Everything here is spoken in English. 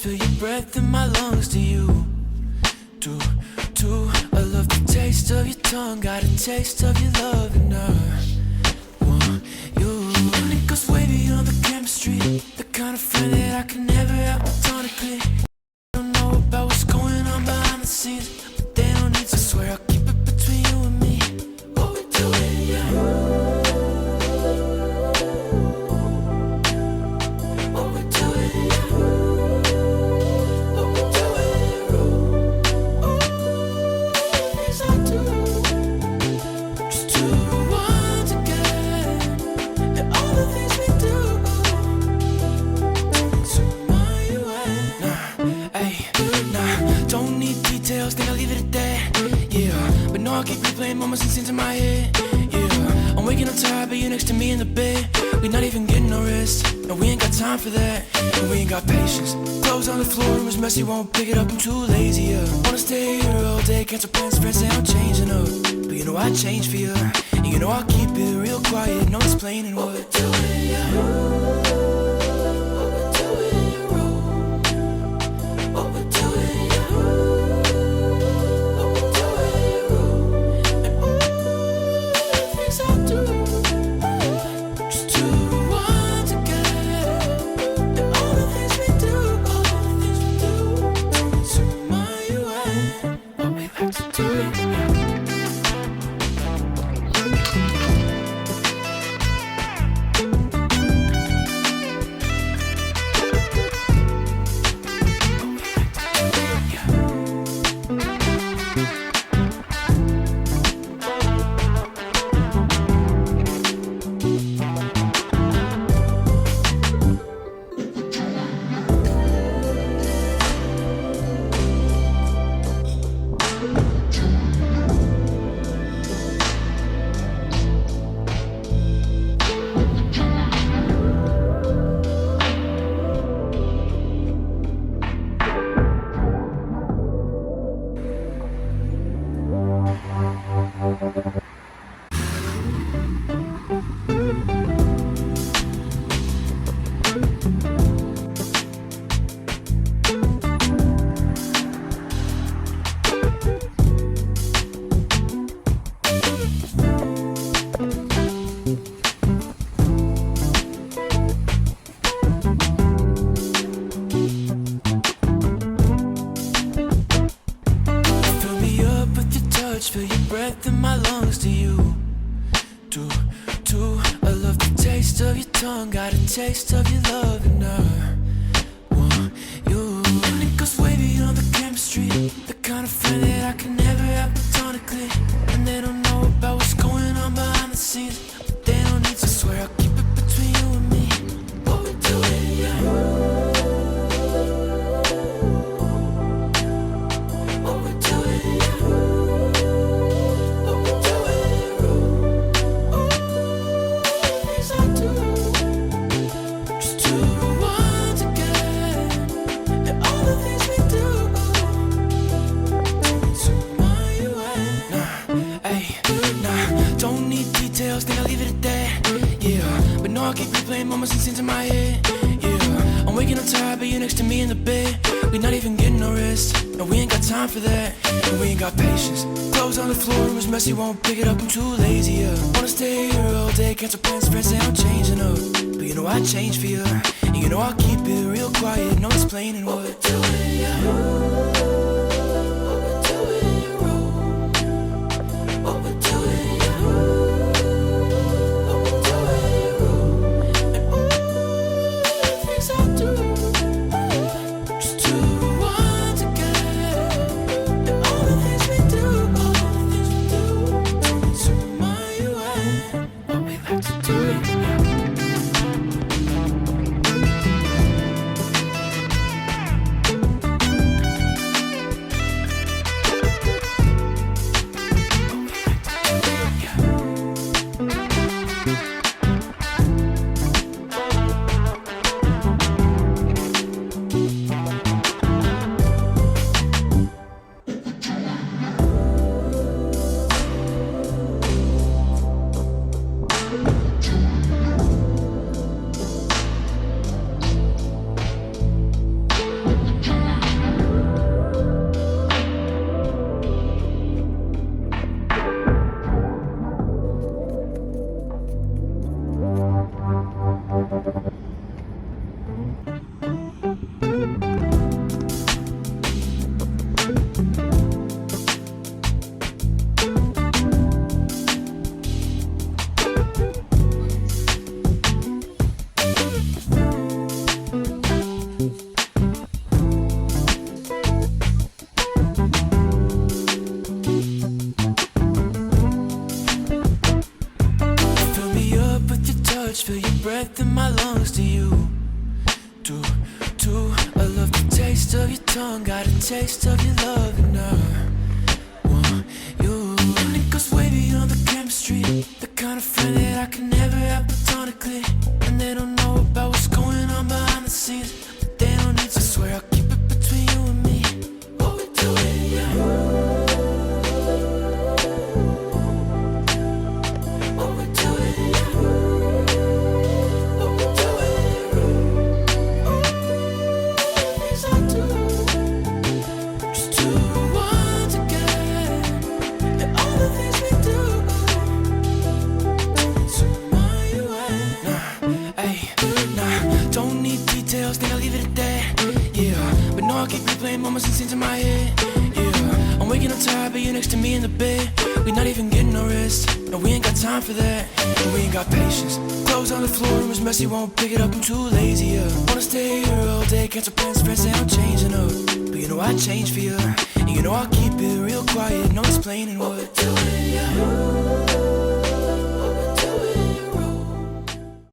Feel your breath in my lungs. Do you? Do I love the taste of your tongue. Got a taste of your love and I want you. And it goes way beyond the chemistry. The kind of friend that I can never have platonically. Don't know about what's going on behind the scenes, but they don't need to swear. I'll keep it between you and me. What we're doing, yeah. What we're doing, yeah. I'll keep replaying moments and scenes in my head. Yeah, I'm waking up tired, but you're next to me in the bed. We're not even getting no rest. No, we ain't got time for that. And we ain't got patience. Clothes on the floor, room is messy, won't pick it up, I'm too lazy. Yeah, wanna stay here all day, cancel plans, friends say I'm changing up. But you know I change for you, and you know I'll keep it real quiet, no explaining what we're doing. Yeah. Feel your breath in my lungs. Do you? Do I love the taste of your tongue. Got a taste of your love and I want you. And it goes way beyond the chemistry. The kind of friend that I can never have platonically. And they don't know about what's going on behind the scenes, but they don't need to swear. I'll keep it between you and me. What we're doing, yeah. I'll keep replaying moments and scenes in my head. Yeah, I'm waking up tired, but you're next to me in the bed. We're not even getting no rest. No, we ain't got time for that. And we ain't got patience. Clothes on the floor, room is messy, won't pick it up, I'm too lazy. Yeah, wanna stay here all day, cancel plans, friends say I'm changing up. But you know I change for you, and you know I'll keep it real quiet, no explaining what we're doing. Yeah. of your tongue, got a taste of your love, and I want you. And it goes way beyond the chemistry, the kind of friend that I can never have platonically. And they don't know about what's going on behind the scenes, but they don't need to. I swear I'll keep it between you and me. What we're doing, yeah. What we're doing, yeah. What we're doing, things I do, just to once again, and all the things we do. So my way, nah, ayy, nah, don't need details, think I'll leave it at that. Yeah, but no, I'll keep replaying moments and scenes in my head. Yeah, I'm waking up tired, but you're next to me in the bed. We not even getting no rest. No, we ain't got time for that. And we ain't got patience. Clothes on the floor, room is messy, won't pick it up, I'm too lazy. Yeah, wanna stay here all day, cancel plans, friends say I'm changing up. But you know I change for you, and you know I'll keep it real quiet, no explaining what we're doing. Yeah.